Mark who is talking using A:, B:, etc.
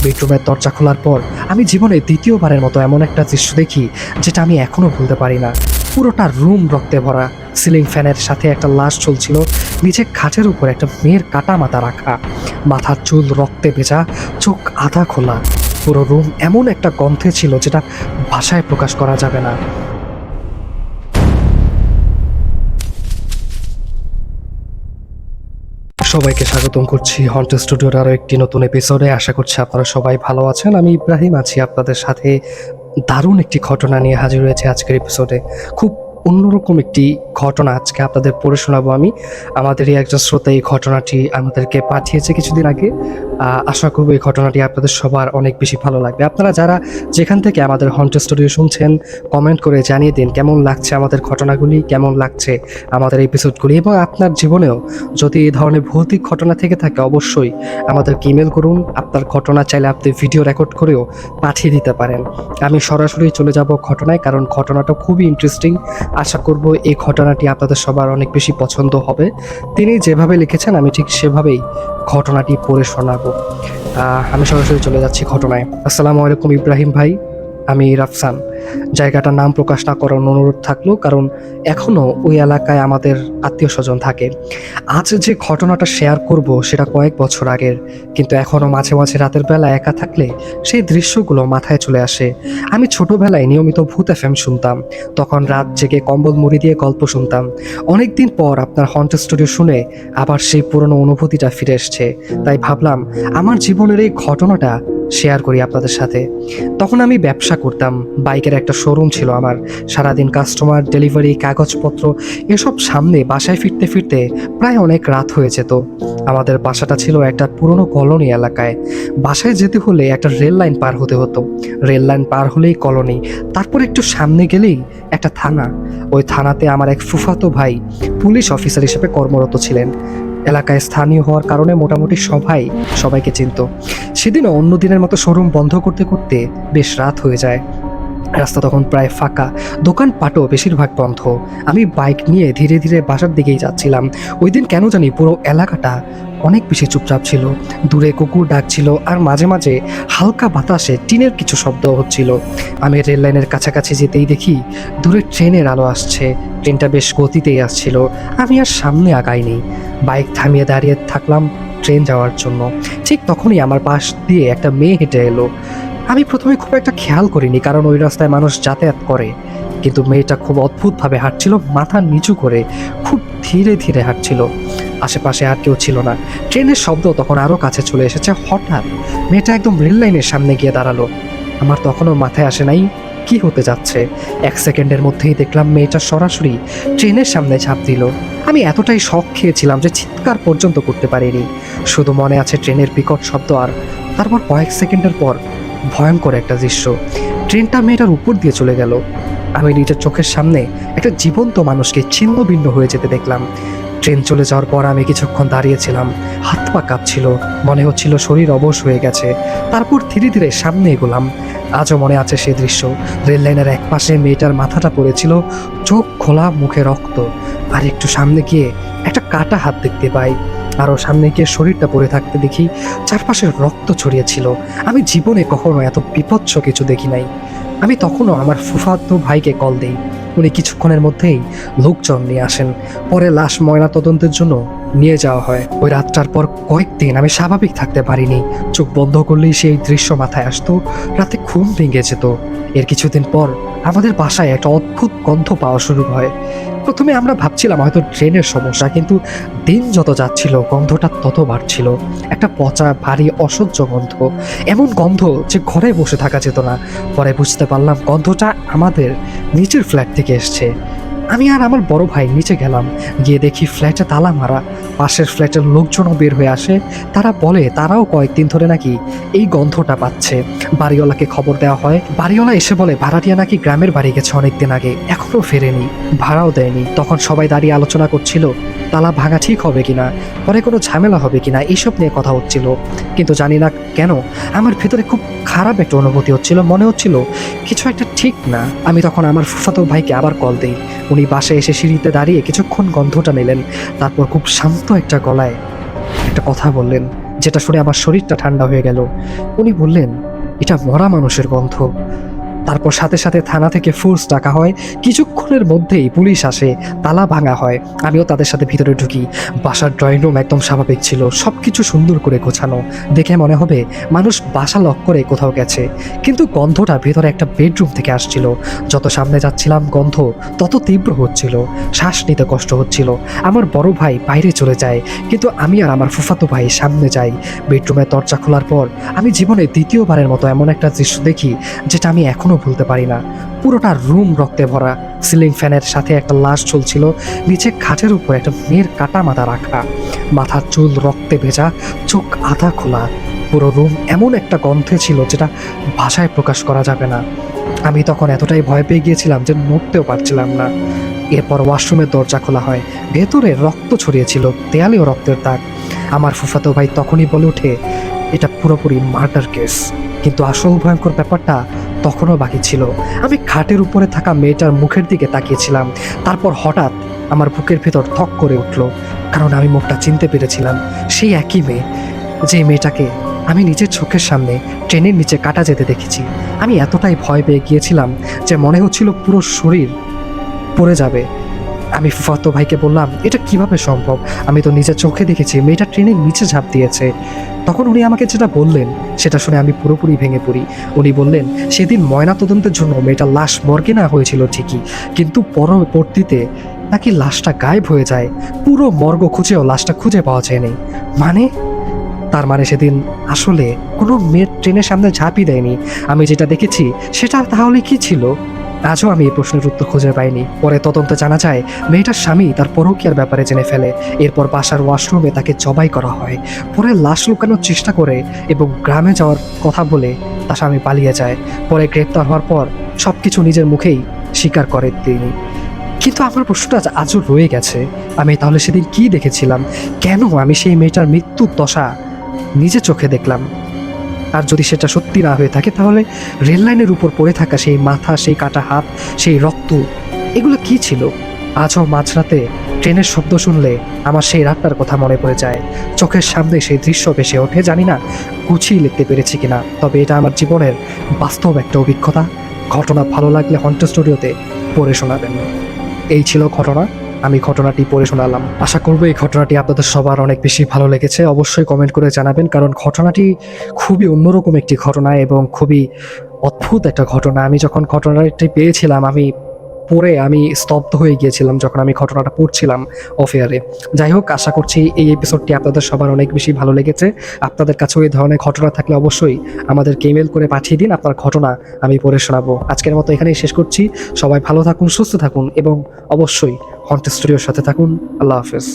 A: বেডরুমের দরজা খোলার পর আমি জীবনে দ্বিতীয়বারের মতো এমন একটা দৃশ্য দেখি যেটা আমি এখনো ভুলতে পারি না। পুরোটা রুম রক্তে ভরা, সিলিং ফ্যানের সাথে একটা লাশ ঝুলছিল, নিচে খাটের উপর একটা মেয়ের কাটা মাথা রাখা, মাথার চুল রক্তে ভেজা, চোখ আধা খোলা। পুরো রুম এমন একটা গন্ধে ছিল যেটা ভাষায় প্রকাশ করা যাবে না। সবাইকে স্বাগতম করছি হন্টেড স্টুডিওর আরও একটি নতুন এপিসোডে। আশা করছি আপনারা সবাই ভালো আছেন। আমি ইব্রাহিম আছি আপনাদের সাথে। দারুণ একটি ঘটনা নিয়ে হাজির হয়েছে আজকের এপিসোডে। খুব অন্যরকম একটি ঘটনা আজকে আপনাদের পড়ে শোনাবো আমি। আমাদেরই একজন শ্রোতা এই ঘটনাটি আমাদেরকে পাঠিয়েছে কিছুদিন আগে। আশা করব এই ঘটনাটি আপনাদের সবার অনেক বেশি ভালো লাগবে। আপনারা যারা যেখান থেকে আমাদের হন্টেড স্টুডিও শুনছেন, কমেন্ট করে জানিয়ে দিন কেমন লাগছে আমাদের ঘটনাগুলি, কেমন লাগছে আমাদের এপিসোডগুলি, এবং আপনার জীবনেও যদি এই ধরনের ভৌতিক ঘটনা থেকে থাকে অবশ্যই আমাদেরকে ইমেল করুন। আপনার ঘটনা চাইলে আপনি ভিডিও রেকর্ড করেও পাঠিয়ে দিতে পারেন। আমি সরাসরি চলে যাব ঘটনায়, কারণ ঘটনাটা খুবই ইন্টারেস্টিং। আশা করব এই ঘটনাটি আপনাদের সবার অনেক বেশি পছন্দ হবে। তিনি যেভাবে লিখেছেন আমি ঠিক সেভাবেই ঘটনাটি পড়ে শোনাবো। আমি সরাসরি চলে যাচ্ছি ঘটনায়। আসসালামু আলাইকুম ইব্রাহিম ভাই, আমি রাফসান। জায়গাটার নাম প্রকাশ না করার অনুরোধ থাকলো, কারণ এখনও ওই এলাকায় আমাদের আত্মীয় স্বজন থাকে। আজ যে ঘটনাটা শেয়ার করব সেটা কয়েক বছর আগের, কিন্তু এখনও মাঝে মাঝে রাতের বেলা একা থাকলে সেই দৃশ্যগুলো মাথায় চলে আসে। আমি ছোটবেলায় নিয়মিত ভূত এফএম শুনতাম, তখন রাত জেগে কম্বল মুড়ি দিয়ে গল্প শুনতাম। অনেকদিন পর আপনার হন্টেড স্টুডিও শুনে আবার সেই পুরনো অনুভূতিটা ফিরে এসছে, তাই ভাবলাম আমার জীবনের এই ঘটনাটা শেয়ার করি আপনাদের সাথে। তখন আমি ব্যবসা করতাম, বাইকের একটা শোরুম ছিল আমার। সারাদিন কাস্টমার, ডেলিভারি, কাগজপত্র এসব সামনে বাসায় ফিরতে ফিরতে প্রায় অনেক রাত হয়ে যেত। আমাদের বাসাটা ছিল একটা পুরনো কলোনি এলাকায়। বাসায় যেতে হলে একটা রেল লাইন পার হতে হতো। রেল লাইন পার হলেই কলোনি, তারপর একটু সামনে গেলেই একটা থানা। ওই থানাতে আমার এক ফুফাতো ভাই পুলিশ অফিসার হিসেবে কর্মরত ছিলেন। এলাকায় স্থানীয় হওয়ার কারণে মোটামুটি সবাইকে চিনত। সেদিনও অন্য দিনের মতো শোরুম বন্ধ করতে করতে বেশ রাত হয়ে যায়। রাস্তা তখন প্রায় ফাঁকা, দোকানপাটও বেশিরভাগ বন্ধ। আমি বাইক নিয়ে ধীরে ধীরে বাসার দিকেই যাচ্ছিলাম। ওই দিন কেন জানি পুরো এলাকাটা অনেক বেশি চুপচাপ ছিল। দূরে কুকুর ডাকছিল, আর মাঝে মাঝে হালকা বাতাসে টিনের কিছু শব্দ হচ্ছিল। আমি রেল লাইনের কাছাকাছি যেতেই দেখি দূরে ট্রেনের আলো আসছে। ট্রেনটা বেশ গতিতেই আসছিল। আমি আর সামনে আগাইনি, বাইক থামিয়ে দাঁড়িয়ে থাকলাম ট্রেন যাওয়ার জন্য। ঠিক তখনই আমার পাশ দিয়ে একটা মেয়ে হেঁটে এলো। আমি প্রথমে খুব একটা খেয়াল করিনি, কারণ ওই রাস্তায় মানুষ যাতায়াত করে, কিন্তু মেয়েটা খুব অদ্ভুতভাবে হাঁটছিল, মাথা নিচু করে খুব ধীরে ধীরে হাঁটছিল। আশেপাশে আর কেউ ছিল না। ট্রেনের শব্দ তখন আরও কাছে চলে এসেছে। হঠাৎ মেয়েটা একদম রেল লাইনের সামনে গিয়ে দাঁড়ালো। আমার তখনও মাথায় আসে নাই কি হতে যাচ্ছে। 1 সেকেন্ডের মধ্যেই দেখলাম মেয়েটা সরাসরি ট্রেনের সামনে ঝাঁপ দিল। আমি এতটাই শক খেয়েছিলাম যে চিৎকার পর্যন্ত করতে পারিনি। শুধু মনে আছে ট্রেনের বিকট শব্দ, আর তারপর কয়েক সেকেন্ডের পর ভয়ঙ্কর একটা দৃশ্য। ট্রেনটা মেয়েটার উপর দিয়ে চলে গেল। আমি নিজের চোখের সামনে একটা জীবন্ত মানুষকে ছিন্ন ভিন্ন হয়ে যেতে দেখলাম। ট্রেন চলে যাওয়ার পর আমি কিছুক্ষণ দাঁড়িয়েছিলাম, হাত পা কাঁপছিল, মনে হচ্ছিল শরীর অবশ হয়ে গেছে। তারপর ধীরে ধীরে সামনে এগোলাম। আজও মনে আছে সেই দৃশ্য। রেল লাইনের এক পাশে মেয়েটার মাথাটা পড়েছিল, চোখ খোলা, মুখে রক্ত। আর একটু সামনে গিয়ে একটা কাটা হাত দেখতে পাই। আরও সামনে গিয়ে শরীরটা পড়ে থাকতে দেখি চারপাশে রক্ত ছড়িয়েছিল। আমি জীবনে কখনো এত বিভৎস কিছু দেখি নাই। আমি তখনও আমার ফুফাতো ভাইকে কল দিই। উনি কিছুক্ষণের মধ্যেই লোকজন নিয়ে আসেন। পরে লাশ ময়না তদন্তের জন্য নিয়ে যাওয়া হয়। ওই রাতটার পর কয়েকদিন আমি স্বাভাবিক থাকতে পারিনি। চোখ বন্ধ করলেই সেই দৃশ্য মাথায় আসতো, রাতে ঘুম ভেঙে যেত। এর কিছুদিন পর আমাদের বাসায় একটা অদ্ভুত গন্ধ পাওয়া শুরু হয়। প্রথমে আমরা ভাবছিলাম হয়তো ট্রেনের সমস্যা, কিন্তু দিন যত যাচ্ছিল গন্ধটা তত বাড়ছিল। একটা পচা, ভারী, অসহ্য গন্ধ। এমন গন্ধ যে ঘরে বসে থাকা যেত না। পরে বুঝতে পারলাম গন্ধটা আমাদের নিচের ফ্ল্যাট থেকে এসছে। আমি আর আমার বড় ভাই নিচে গেলাম। গিয়ে দেখি ফ্ল্যাটে তালা মারা। পাশের ফ্ল্যাটের লোকজনও বের হয়ে আসে। তারা বলে তারাও কয়েকদিন ধরে নাকি এই গন্ধটা পাচ্ছে। বাড়িওয়ালাকে খবর দেওয়া হয়। বাড়িওয়ালা এসে বলে ভাড়াটিয়া নাকি গ্রামের বাড়ি গেছে অনেকদিন আগে, এখনো ফেরেনি, ভাড়াও দেয়নি। তখন সবাই দাঁড়িয়ে আলোচনা করছিল তালা ভাঙা ঠিক হবে কিনা, পরে কোনো ঝামেলা হবে কিনা, এইসব নিয়ে কথা হচ্ছিল। কিন্তু জানি না কেন আমার ভিতরে খুব খারাপ একটা অনুভূতি হচ্ছিল। মনে হচ্ছিল কিছু একটা ঠিক না। আমি তখন আমার ফুফাতো ভাইকে আবার কল দিই। উনি বাসায় এসে সিঁড়িতে দাঁড়িয়ে কিছুক্ষণ গন্ধটা নিলেন। তারপর খুব শান্ত একটা গলায় একটা কথা বললেন, যেটা শুনে আমার শরীরটা ঠান্ডা হয়ে গেল। উনি বললেন, এটা মরা মানুষের গন্ধ। তারপর সাথে সাথে থানা থেকে ফোর্স ডাকা হয়। কিছুক্ষণের মধ্যেই পুলিশ আসে, তালা ভাঙা হয়। আমিও তাদের সাথে ভিতরে ঢুকি। বাসার ড্রয়িং রুম একদম স্বাভাবিক ছিল, সব কিছু সুন্দর করে গোছানো। দেখে মনে হবে মানুষ বাসা লক করে কোথাও গেছে। কিন্তু গন্ধটা ভেতরে একটা বেডরুম থেকে আসছিল। যত সামনে যাচ্ছিলাম গন্ধ তত তীব্র হচ্ছিল, শ্বাস নিতে কষ্ট হচ্ছিল। আমার বড় ভাই বাইরে চলে যায়, কিন্তু আমি আর আমার ফুফাতো ভাই সামনে যাই। বেডরুমের দরজা খোলার পর আমি জীবনে দ্বিতীয়বারের মতো এমন একটা দৃশ্য দেখি যেটা আমি এখনো ভুলতে পারি না। পুরোটা রুম রক্তে ভরা। সিলিং ফ্যানের সাথে একটা লাশ ঝুলছিল, নিচে খাটের উপর একটা মেয়ের কাটা মাথা রাখা, মাথার চুল রক্তে ভেজা, চোখ আধা খোলা। পুরো রুম এমন একটা গন্ধে ছিল যেটা ভাষায় প্রকাশ করা যাবে না। আমি তখন এতটাই ভয় পেয়ে গিয়েছিলাম যে নড়তেও পারছিলাম না। এরপর ওয়াশরুমের দরজা খোলা হয়। ভেতরে রক্ত ছড়িয়েছিল, দেয়ালেও রক্তের দাগ। আমার ফুফাতো ভাই তখনই বলে ওঠে, এটা পুরোপুরি মার্ডার কেস। কিন্তু আসল ভয়ঙ্কর ব্যাপারটা তখনও বাকি ছিল। আমি খাটের উপরে থাকা মেয়েটার মুখের দিকে তাকিয়েছিলাম। তারপর হঠাৎ আমার বুকের ভেতর থক করে উঠল, কারণ আমি মুখটা চিনতে পেরেছিলাম। সেই একই মেয়ে, যে মেয়েটাকে আমি নিজের চোখের সামনে ট্রেনের নিচে কাটা যেতে দেখেছি। আমি এতটাই ভয় পেয়ে গিয়েছিলাম যে মনে হচ্ছিল পুরো শরীর পড়ে যাবে। আমি ফুফাতো ভাইকে বললাম, এটা কিভাবে সম্ভব? আমি তো নিজের চোখে দেখেছি মেয়েটা ট্রেনের নিচে ঝাঁপ দিয়েছে। তখন উনি আমাকে যেটা বললেন সেটা শুনে আমি পুরোপুরি ভেঙে পড়ি। উনি বললেন, সেদিন ময়নাতদন্তের জন্য মেয়েটার লাশ মর্গে না হয়েছিল ঠিকই, কিন্তু পরবর্তীতে নাকি লাশটা গায়েব হয়ে যায়। পুরো মর্গ খুঁজেও লাশটা খুঁজে পাওয়া যায়নি। মানে তার মানে সেদিন আসলে কোনো মেয়ে ট্রেনের সামনে ঝাঁপই দেয়নি। আমি যেটা দেখেছি সেটা তাহলে কি ছিল? আজও আমি এই প্রশ্নের উত্তর খুঁজে পাইনি। পরে তদন্তে জানা যায় মেয়েটার স্বামী তার পরকীয়ার ব্যাপারে জেনে ফেলে। এরপর বাসার ওয়াশরুমে তাকে জবাই করা হয়। পরে লাশ লুকানোর চেষ্টা করে এবং গ্রামে যাওয়ার কথা বলে তার স্বামী পালিয়ে যায়। পরে গ্রেপ্তার হওয়ার পর সব কিছু নিজের মুখেই স্বীকার করে তিনি। কিন্তু আমার প্রশ্নটা আজও রয়ে গেছে, আমি তাহলে সেদিন কি দেখেছিলাম? কেন আমি সেই মেয়েটার মৃত্যুর দশা নিজে চোখে দেখলাম? আর যদি সেটা সত্যি না হয়ে থাকে, তাহলে রেল লাইনের উপর পড়ে থাকা সেই মাথা, সেই কাটা হাত, সেই রক্ত, এগুলো কি ছিল? আজও মাঝরাতে ট্রেনের শব্দ শুনলে আমার সেই রাতটার কথা মনে পড়ে যায়। চোখের সামনে সেই দৃশ্য ভেসে ওঠে। জানি না গুছিয়ে লিখতে পেরেছি কিনা, তবে এটা আমার জীবনের বাস্তব একটা অভিজ্ঞতা। ঘটনা ভালো লাগলে হন্টেড স্টুডিওতে পড়ে শোনাবেন। এই ছিল ঘটনা, আমি ঘটনাটি পড়ে শোনালাম। আশা করবো এই ঘটনাটি আপনাদের সবার অনেক বেশি ভালো লেগেছে। অবশ্যই কমেন্ট করে জানাবেন, কারণ ঘটনাটি খুবই অন্যরকম একটি ঘটনা এবং খুবই অদ্ভুত একটা ঘটনা। আমি যখন ঘটনাটি পেয়েছিলাম, আমি স্তব্ধ হয়ে গিয়েছিলাম যখন আমি ঘটনাটা পড়ছিলাম অফেয়ারে। যাই হোক, আশা করছি এই এপিসোডটি আপনাদের সবার অনেক বেশি ভালো লেগেছে। আপনাদের কাছেও এই ধরনের ঘটনা থাকলে অবশ্যই আমাদেরকে ইমেল করে পাঠিয়ে দিন, আপনার ঘটনা আমি পড়ে শোনাবো। আজকের মতো এখানেই শেষ করছি। সবাই ভালো থাকুন, সুস্থ থাকুন এবং অবশ্যই হন্টেড স্টুডিওর সাথে থাকুন। আল্লাহ হাফেজ।